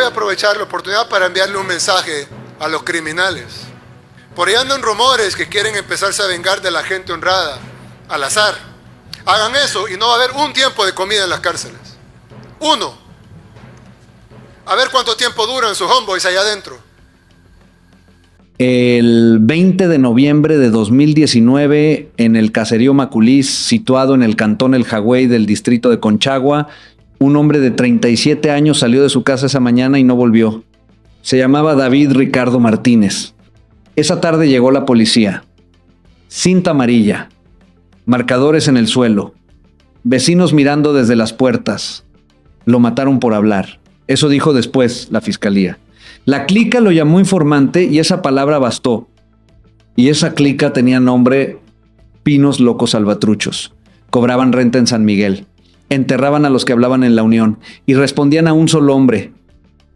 a aprovechar la oportunidad para enviarle un mensaje a los criminales. Por ahí andan rumores que quieren empezarse a vengar de la gente honrada, al azar. Hagan eso y no va a haber un tiempo de comida en las cárceles. Uno. A ver cuánto tiempo duran sus homeboys allá adentro. El 20 de noviembre de 2019, en el caserío Maculis, situado en el cantón El Jagüey del distrito de Conchagua, un hombre de 37 años salió de su casa esa mañana y no volvió. Se llamaba David Ricardo Martínez. Esa tarde llegó la policía. Cinta amarilla, marcadores en el suelo, vecinos mirando desde las puertas. Lo mataron por hablar. Eso dijo después la fiscalía. La clica lo llamó informante y esa palabra bastó. Y esa clica tenía nombre Pinos Locos Salvatruchos. Cobraban renta en San Miguel. Enterraban a los que hablaban en La Unión y respondían a un solo hombre.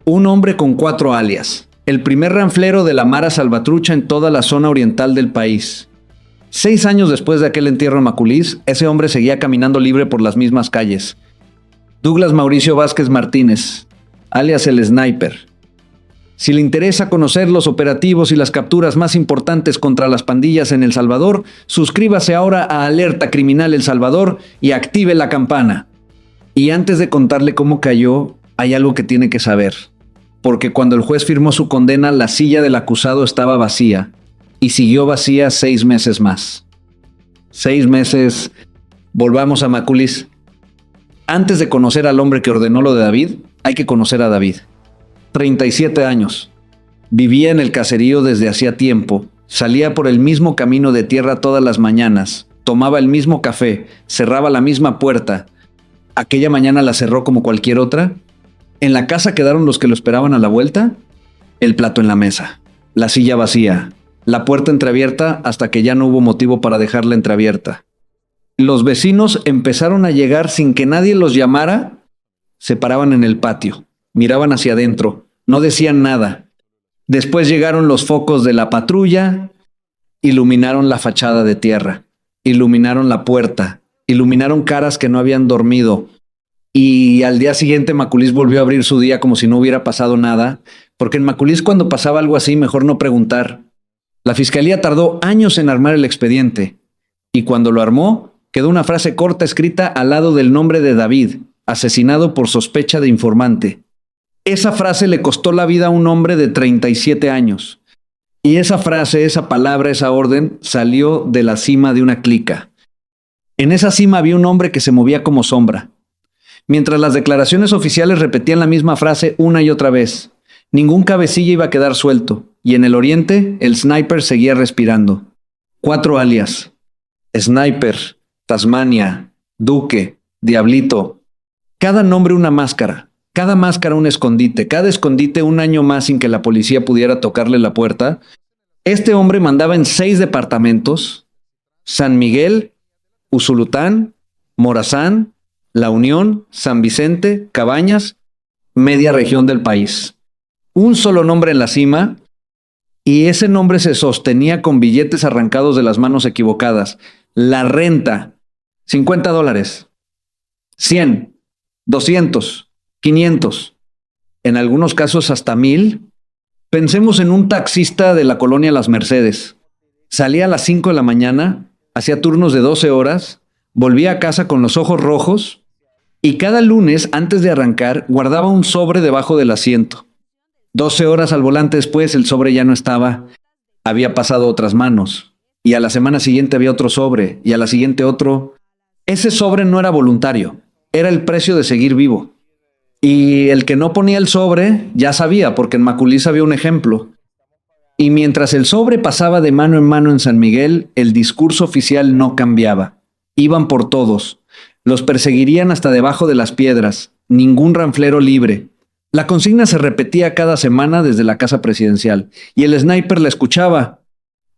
Un hombre con 4 alias. El primer ranflero de la Mara Salvatrucha en toda la zona oriental del país. 6 años después de aquel entierro en Maculis, ese hombre seguía caminando libre por las mismas calles. Douglas Mauricio Vázquez Martínez, alias el Sniper. Si le interesa conocer los operativos y las capturas más importantes contra las pandillas en El Salvador, suscríbase ahora a Alerta Criminal El Salvador y active la campana. Y antes de contarle cómo cayó, hay algo que tiene que saber. Porque cuando el juez firmó su condena, la silla del acusado estaba vacía. Y siguió vacía 6 meses más. 6 meses. Volvamos a Maculis. Antes de conocer al hombre que ordenó lo de David, hay que conocer a David. 37 años. Vivía en el caserío desde hacía tiempo. Salía por el mismo camino de tierra todas las mañanas. Tomaba el mismo café. Cerraba la misma puerta. Aquella mañana la cerró como cualquier otra. En la casa quedaron los que lo esperaban a la vuelta. El plato en la mesa. La silla vacía. La puerta entreabierta hasta que ya no hubo motivo para dejarla entreabierta. Los vecinos empezaron a llegar sin que nadie los llamara. Se paraban en el patio. Miraban hacia adentro, no decían nada. Después llegaron los focos de la patrulla, iluminaron la fachada de tierra, iluminaron la puerta, iluminaron caras que no habían dormido. Y al día siguiente Maculis volvió a abrir su día como si no hubiera pasado nada, porque en Maculis cuando pasaba algo así mejor no preguntar. La fiscalía tardó años en armar el expediente, y cuando lo armó, quedó una frase corta escrita al lado del nombre de David, asesinado por sospecha de informante. Esa frase le costó la vida a un hombre de 37 años. Y esa frase, esa palabra, esa orden salió de la cima de una clica. En esa cima había un hombre que se movía como sombra. Mientras las declaraciones oficiales repetían la misma frase una y otra vez. Ningún cabecilla iba a quedar suelto. Y en el oriente, el Sniper seguía respirando. 4 alias. Sniper, Tasmania, Duque, Diablito. Cada nombre una máscara. Cada máscara un escondite, cada escondite un año más sin que la policía pudiera tocarle la puerta. Este hombre mandaba en 6 departamentos: San Miguel, Usulután, Morazán, La Unión, San Vicente, Cabañas, media región del país. Un solo nombre en la cima, y ese nombre se sostenía con billetes arrancados de las manos equivocadas. La renta, $50, 100, 200, 500, en algunos casos hasta 1000. Pensemos en un taxista de la colonia Las Mercedes. Salía a las 5 de la mañana, hacía turnos de 12 horas, volvía a casa con los ojos rojos y cada lunes, antes de arrancar, guardaba un sobre debajo del asiento. 12 horas al volante después, el sobre ya no estaba. Había pasado a otras manos. Y a la semana siguiente había otro sobre, y a la siguiente otro. Ese sobre no era voluntario, era el precio de seguir vivo. Y el que no ponía el sobre ya sabía, porque en Maculis había un ejemplo. Y mientras el sobre pasaba de mano en San Miguel, el discurso oficial no cambiaba. Iban por todos. Los perseguirían hasta debajo de las piedras. Ningún ranflero libre. La consigna se repetía cada semana desde la casa presidencial. Y el Sniper la escuchaba.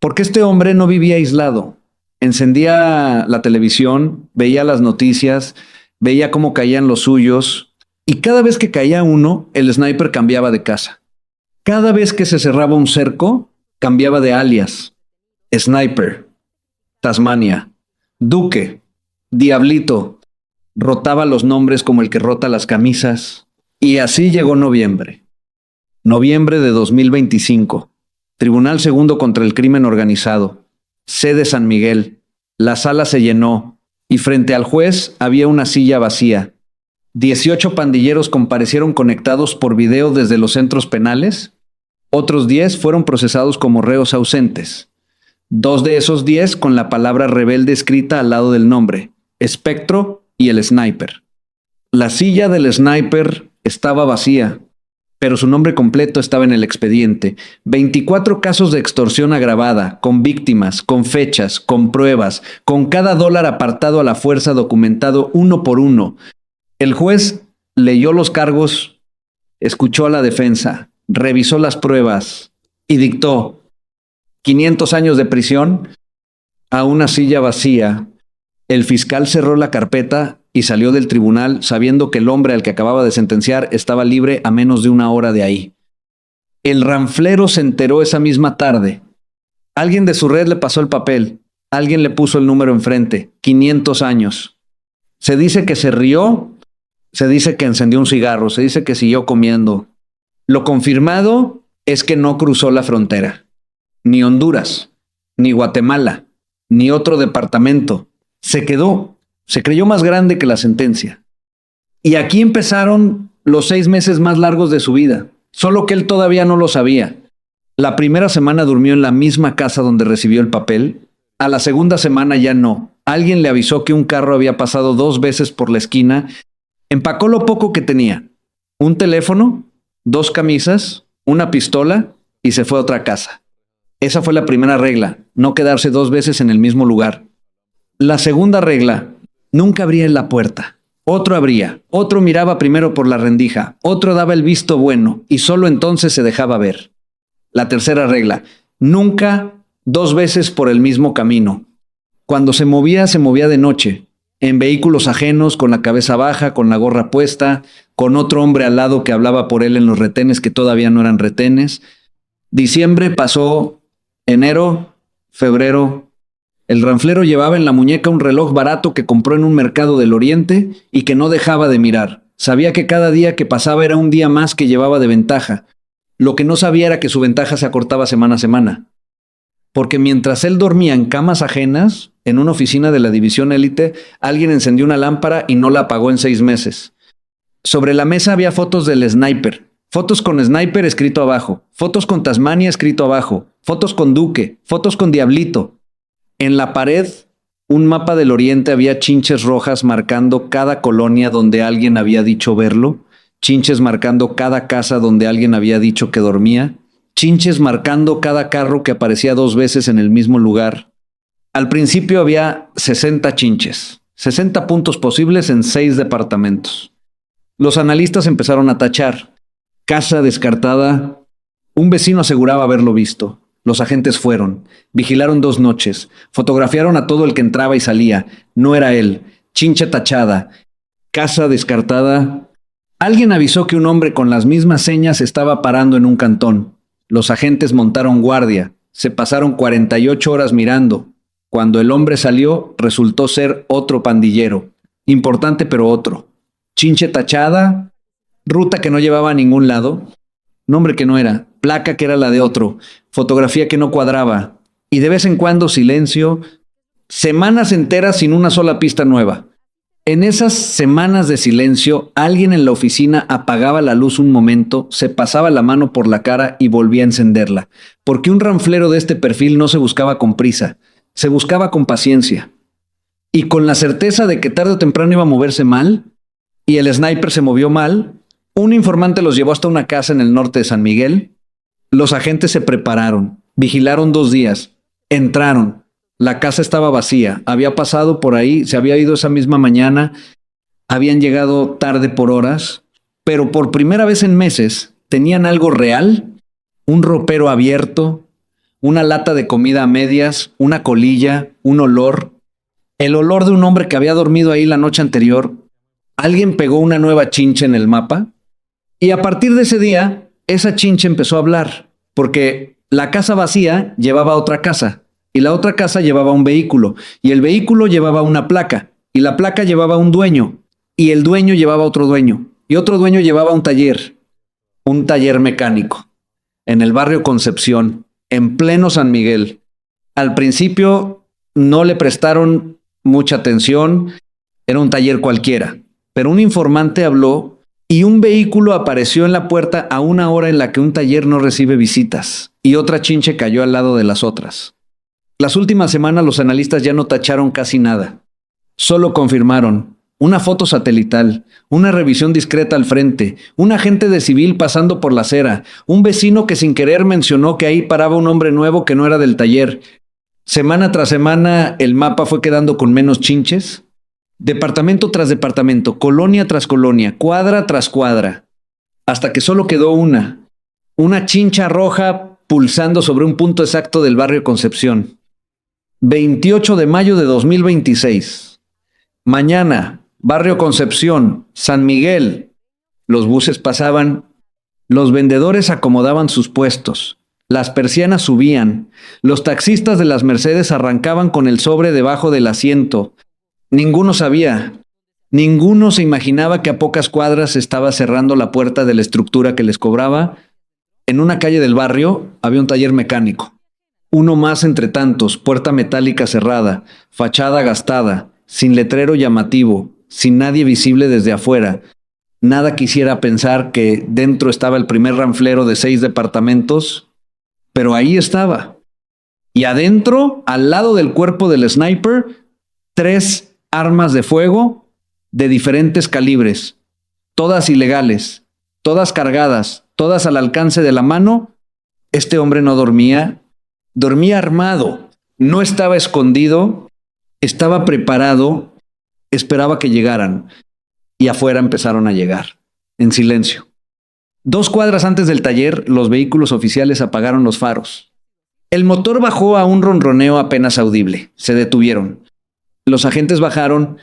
Porque este hombre no vivía aislado. Encendía la televisión, veía las noticias, veía cómo caían los suyos. Y cada vez que caía uno, el Sniper cambiaba de casa. Cada vez que se cerraba un cerco, cambiaba de alias. Sniper, Tasmania, Duque, Diablito. Rotaba los nombres como el que rota las camisas. Y así llegó noviembre. Noviembre de 2025. Tribunal Segundo contra el Crimen Organizado. Sede San Miguel. La sala se llenó y frente al juez había una silla vacía. 18 pandilleros comparecieron conectados por video desde los centros penales. Otros 10 fueron procesados como reos ausentes. 2 de esos 10 con la palabra rebelde escrita al lado del nombre, Espectro y el Sniper. La silla del Sniper estaba vacía, pero su nombre completo estaba en el expediente. 24 casos de extorsión agravada, con víctimas, con fechas, con pruebas, con cada dólar apartado a la fuerza documentado uno por uno. El juez leyó los cargos, escuchó a la defensa, revisó las pruebas y dictó 500 años de prisión a una silla vacía. El fiscal cerró la carpeta y salió del tribunal sabiendo que el hombre al que acababa de sentenciar estaba libre a menos de una hora de ahí. El ranflero se enteró esa misma tarde. Alguien de su red le pasó el papel. Alguien le puso el número enfrente. 500 años. Se dice que se rió, se dice que encendió un cigarro, se dice que siguió comiendo. Lo confirmado es que no cruzó la frontera. Ni Honduras, ni Guatemala, ni otro departamento. Se quedó. Se creyó más grande que la sentencia. Y aquí empezaron los 6 meses más largos de su vida, solo que él todavía no lo sabía. La primera semana durmió en la misma casa donde recibió el papel. A la segunda semana ya no. Alguien le avisó que un carro había pasado 2 veces por la esquina. Empacó lo poco que tenía. Un teléfono, 2 camisas, una pistola y se fue a otra casa. Esa fue la primera regla, no quedarse 2 veces en el mismo lugar. La segunda regla: nunca abría en la puerta. Otro abría, otro miraba primero por la rendija, otro daba el visto bueno y solo entonces se dejaba ver. La tercera regla: nunca 2 veces por el mismo camino. Cuando se movía de noche, en vehículos ajenos, con la cabeza baja, con la gorra puesta, con otro hombre al lado que hablaba por él en los retenes que todavía no eran retenes. Diciembre pasó, enero, febrero. El ranflero llevaba en la muñeca un reloj barato que compró en un mercado del Oriente y que no dejaba de mirar. Sabía que cada día que pasaba era un día más que llevaba de ventaja. Lo que no sabía era que su ventaja se acortaba semana a semana. Porque mientras él dormía en camas ajenas, en una oficina de la división élite, alguien encendió una lámpara y no la apagó en 6 meses. Sobre la mesa había fotos del Sniper. Fotos con Sniper escrito abajo. Fotos con Tasmania escrito abajo. Fotos con Duque. Fotos con Diablito. En la pared, un mapa del Oriente, había chinches rojas marcando cada colonia donde alguien había dicho verlo, chinches marcando cada casa donde alguien había dicho que dormía, chinches marcando cada carro que aparecía 2 veces en el mismo lugar. Al principio había 60 chinches, 60 puntos posibles en 6 departamentos. Los analistas empezaron a tachar. Casa descartada. Un vecino aseguraba haberlo visto. Los agentes fueron, vigilaron 2 noches, fotografiaron a todo el que entraba y salía. No era él. Chinche tachada. Casa descartada. Alguien avisó que un hombre con las mismas señas estaba parando en un cantón. Los agentes montaron guardia. Se pasaron 48 horas mirando. Cuando el hombre salió, resultó ser otro pandillero. Importante, pero otro. Chinche tachada. Ruta que no llevaba a ningún lado. Nombre que no era. Placa que era la de otro. Fotografía que no cuadraba. Y de vez en cuando silencio. Semanas enteras sin una sola pista nueva. En esas semanas de silencio, alguien en la oficina apagaba la luz un momento, se pasaba la mano por la cara y volvía a encenderla. Porque un ranflero de este perfil no se buscaba con prisa. Se buscaba con paciencia. Y con la certeza de que tarde o temprano iba a moverse mal, y el Sniper se movió mal, un informante los llevó hasta una casa en el norte de San Miguel. Los agentes se prepararon, vigilaron 2 días, entraron. La casa estaba vacía, había pasado por ahí, se había ido esa misma mañana, habían llegado tarde por horas, pero por primera vez en meses tenían algo real, un ropero abierto, una lata de comida a medias, una colilla, un olor, el olor de un hombre que había dormido ahí la noche anterior. Alguien pegó una nueva chinche en el mapa y a partir de ese día, esa chinche empezó a hablar, porque la casa vacía llevaba a otra casa, y la otra casa llevaba un vehículo, y el vehículo llevaba una placa, y la placa llevaba un dueño, y el dueño llevaba otro dueño, y otro dueño llevaba un taller. un taller mecánico en el barrio Concepción, en pleno San Miguel. Al principio no le prestaron mucha atención, era un taller cualquiera, pero un informante habló y un vehículo apareció en la puerta a una hora en la que un taller no recibe visitas y otra chinche cayó al lado de las otras. Las últimas semanas los analistas ya no tacharon casi nada, solo confirmaron una foto satelital, una revisión discreta al frente, un agente de civil pasando por la acera, un vecino que sin querer mencionó que ahí paraba un hombre nuevo que no era del taller. Semana tras semana el mapa fue quedando con menos chinches. Departamento tras departamento, colonia tras colonia, cuadra tras cuadra, hasta que solo quedó una chincha roja pulsando sobre un punto exacto del barrio Concepción. 28 de mayo de 2026. Mañana, barrio Concepción, San Miguel. Los buses pasaban, los vendedores acomodaban sus puestos, las persianas subían, los taxistas de las Mercedes arrancaban con el sobre debajo del asiento. Ninguno sabía, ninguno se imaginaba que a pocas cuadras estaba cerrando la puerta de la estructura que les cobraba. En una calle del barrio había un taller mecánico. Uno más entre tantos, puerta metálica cerrada, fachada gastada, sin letrero llamativo, sin nadie visible desde afuera. Nada quisiera pensar que dentro estaba el primer ranflero de 6 departamentos, pero ahí estaba. Y adentro, al lado del cuerpo del sniper, 3 armas de fuego de diferentes calibres, todas ilegales, todas cargadas, todas al alcance de la mano. Este hombre no dormía, dormía armado, no estaba escondido, estaba preparado, esperaba que llegaran y afuera empezaron a llegar, en silencio. 2 cuadras antes del taller, los vehículos oficiales apagaron los faros. El motor bajó a un ronroneo apenas audible, se detuvieron. Los agentes bajaron,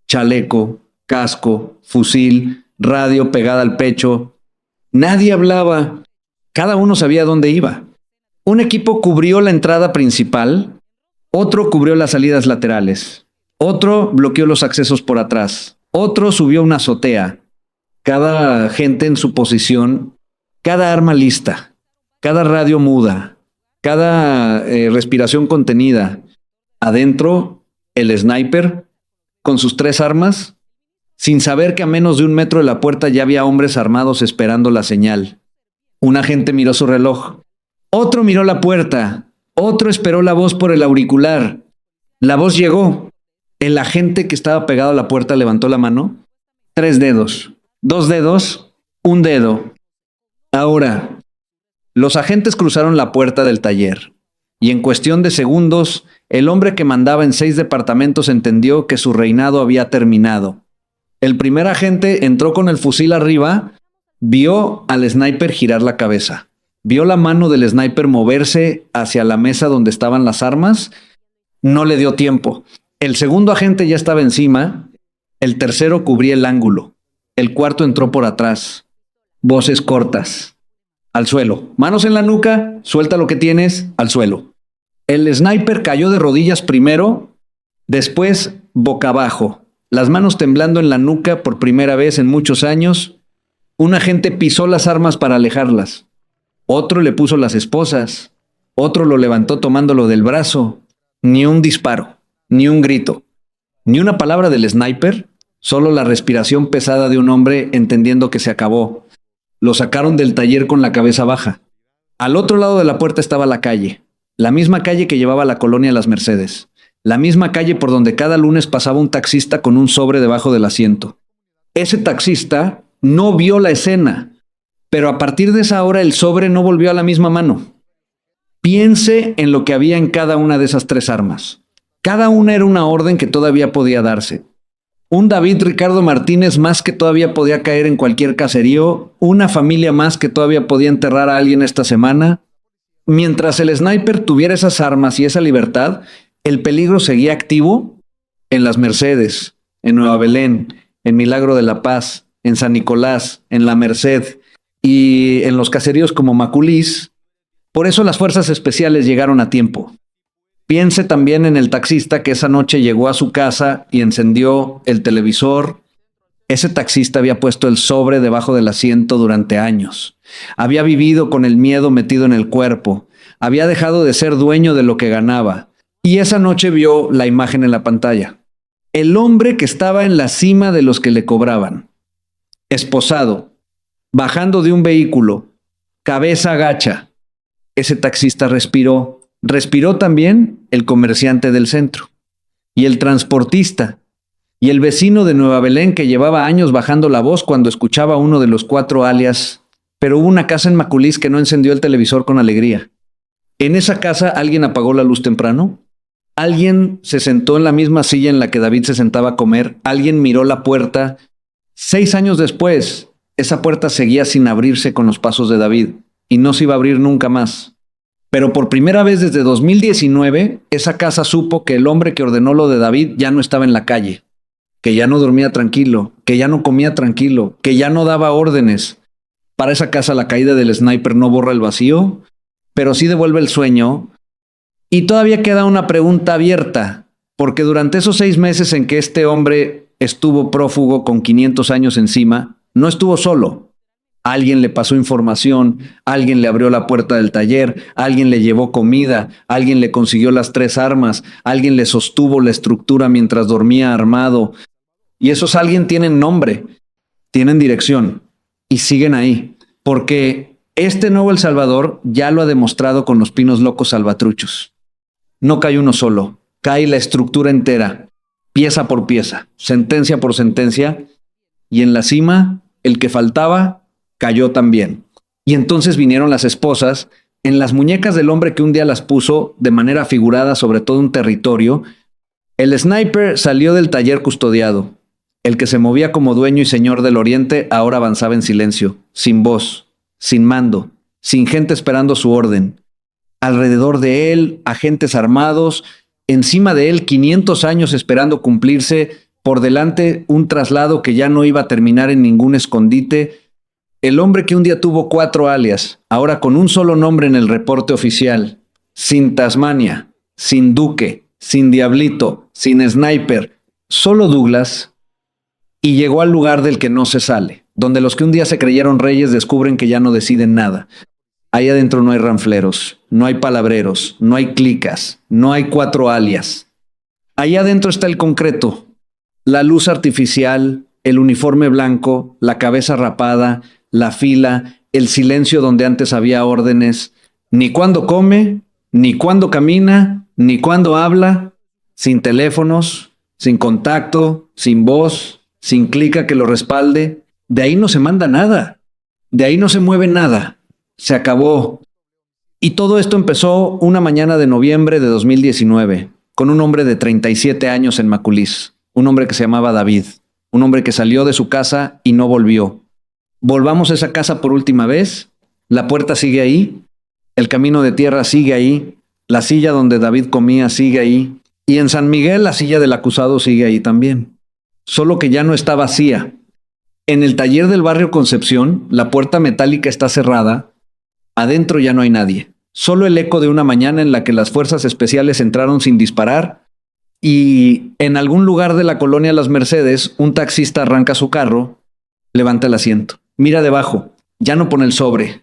chaleco, casco, fusil, radio pegada al pecho. Nadie hablaba, cada uno sabía dónde iba. Un equipo cubrió la entrada principal, otro cubrió las salidas laterales, otro bloqueó los accesos por atrás, otro subió una azotea. Cada agente en su posición, cada arma lista, cada radio muda, cada respiración contenida. Adentro, el sniper, con sus 3 armas, sin saber que a menos de 1 metro de la puerta ya había hombres armados esperando la señal. Un agente miró su reloj. Otro miró la puerta. Otro esperó la voz por el auricular. La voz llegó. El agente que estaba pegado a la puerta levantó la mano. 3 dedos. 2 dedos. 1 dedo. Ahora, los agentes cruzaron la puerta del taller. Y en cuestión de segundos, el hombre que mandaba en 6 departamentos entendió que su reinado había terminado. El primer agente entró con el fusil arriba, vio al sniper girar la cabeza, vio la mano del sniper moverse hacia la mesa donde estaban las armas, no le dio tiempo. El segundo agente ya estaba encima, el tercero cubría el ángulo, el cuarto entró por atrás. Voces cortas. Al suelo. Manos en la nuca, suelta lo que tienes, al suelo. El sniper cayó de rodillas primero, después boca abajo, las manos temblando en la nuca por primera vez en muchos años. Un agente pisó las armas para alejarlas. Otro le puso las esposas. Otro lo levantó tomándolo del brazo. Ni un disparo, ni un grito, ni una palabra del sniper, solo la respiración pesada de un hombre entendiendo que se acabó. Lo sacaron del taller con la cabeza baja. Al otro lado de la puerta estaba la calle. La misma calle que llevaba a la colonia Las Mercedes. La misma calle por donde cada lunes pasaba un taxista con un sobre debajo del asiento. Ese taxista no vio la escena, pero a partir de esa hora el sobre no volvió a la misma mano. Piense en lo que había en cada una de esas 3 armas. Cada una era una orden que todavía podía darse. Un David Ricardo Martínez más que todavía podía caer en cualquier caserío, una familia más que todavía podía enterrar a alguien esta semana. Mientras el sniper tuviera esas armas y esa libertad, el peligro seguía activo en Las Mercedes, en Nueva Belén, en Milagro de la Paz, en San Nicolás, en La Merced y en los caseríos como Maculis. Por eso las fuerzas especiales llegaron a tiempo. Piense también en el taxista que esa noche llegó a su casa y encendió el televisor, Ese taxista había puesto el sobre debajo del asiento durante años. Había vivido con el miedo metido en el cuerpo. Había dejado de ser dueño de lo que ganaba. Y esa noche vio la imagen en la pantalla. El hombre que estaba en la cima de los que le cobraban. Esposado, bajando de un vehículo, cabeza gacha. Ese taxista respiró. Respiró también el comerciante del centro. Y el transportista. Y el vecino de Nueva Belén que llevaba años bajando la voz cuando escuchaba uno de los 4 alias. Pero hubo una casa en Maculis que no encendió el televisor con alegría. En esa casa alguien apagó la luz temprano. Alguien se sentó en la misma silla en la que David se sentaba a comer. Alguien miró la puerta. 6 años después, esa puerta seguía sin abrirse con los pasos de David y no se iba a abrir nunca más. Pero por primera vez desde 2019, esa casa supo que el hombre que ordenó lo de David ya no estaba en la calle, que ya no dormía tranquilo, que ya no comía tranquilo, que ya no daba órdenes. Para esa casa la caída del sniper no borra el vacío, pero sí devuelve el sueño. Y todavía queda una pregunta abierta, porque durante esos 6 meses en que este hombre estuvo prófugo con 500 años encima, no estuvo solo. Alguien le pasó información, alguien le abrió la puerta del taller, alguien le llevó comida, alguien le consiguió las 3 armas, alguien le sostuvo la estructura mientras dormía armado. Y esos alguien tienen nombre, tienen dirección y siguen ahí, porque este nuevo El Salvador ya lo ha demostrado con los Pinos Locos Salvatruchos. No cae uno solo, cae la estructura entera, pieza por pieza, sentencia por sentencia, y en la cima, el que faltaba cayó también. Y entonces vinieron las esposas, en las muñecas del hombre que un día las puso de manera figurada sobre todo un territorio. El sniper salió del taller custodiado. El que se movía como dueño y señor del oriente ahora avanzaba en silencio, sin voz, sin mando, sin gente esperando su orden. Alrededor de él, agentes armados, encima de él 500 años esperando cumplirse, por delante un traslado que ya no iba a terminar en ningún escondite. El hombre que un día tuvo 4 alias, ahora con un solo nombre en el reporte oficial, sin Tasmania, sin Duque, sin Diablito, sin Sniper, solo Douglas, y llegó al lugar del que no se sale, donde los que un día se creyeron reyes descubren que ya no deciden nada. Ahí adentro no hay ranfleros, no hay palabreros, no hay clicas, no hay 4 alias. Ahí adentro está el concreto, la luz artificial, el uniforme blanco, la cabeza rapada, la fila, el silencio donde antes había órdenes, ni cuándo come, ni cuándo camina, ni cuándo habla, sin teléfonos, sin contacto, sin voz, sin clica que lo respalde. De ahí no se manda nada, de ahí no se mueve nada, se acabó. Y todo esto empezó una mañana de noviembre de 2019, con un hombre de 37 años en Maculis, un hombre que se llamaba David, un hombre que salió de su casa y no volvió. Volvamos a esa casa por última vez, la puerta sigue ahí, el camino de tierra sigue ahí, la silla donde David comía sigue ahí, y en San Miguel la silla del acusado sigue ahí también, solo que ya no está vacía. En el taller del barrio Concepción, la puerta metálica está cerrada, adentro ya no hay nadie, solo el eco de una mañana en la que las fuerzas especiales entraron sin disparar, y en algún lugar de la colonia Las Mercedes, un taxista arranca su carro, levanta el asiento. Mira debajo, ya no pone el sobre.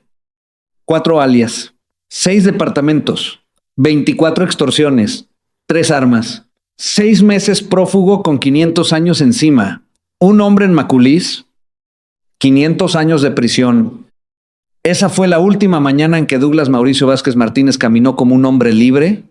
4 alias, 6 departamentos, 24 extorsiones, 3 armas, 6 meses prófugo con 500 años encima. Un hombre en Maculis, 500 años de prisión. Esa fue la última mañana en que Douglas Mauricio Vázquez Martínez caminó como un hombre libre.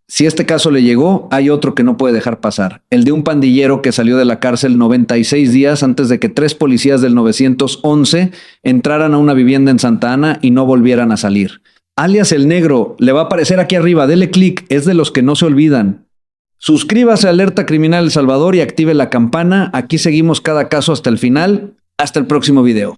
Si este caso le llegó, hay otro que no puede dejar pasar. El de un pandillero que salió de la cárcel 96 días antes de que 3 policías del 911 entraran a una vivienda en Santa Ana y no volvieran a salir. Alias El Negro, le va a aparecer aquí arriba, dele clic, es de los que no se olvidan. Suscríbase a Alerta Criminal El Salvador y active la campana. Aquí seguimos cada caso hasta el final. Hasta el próximo video.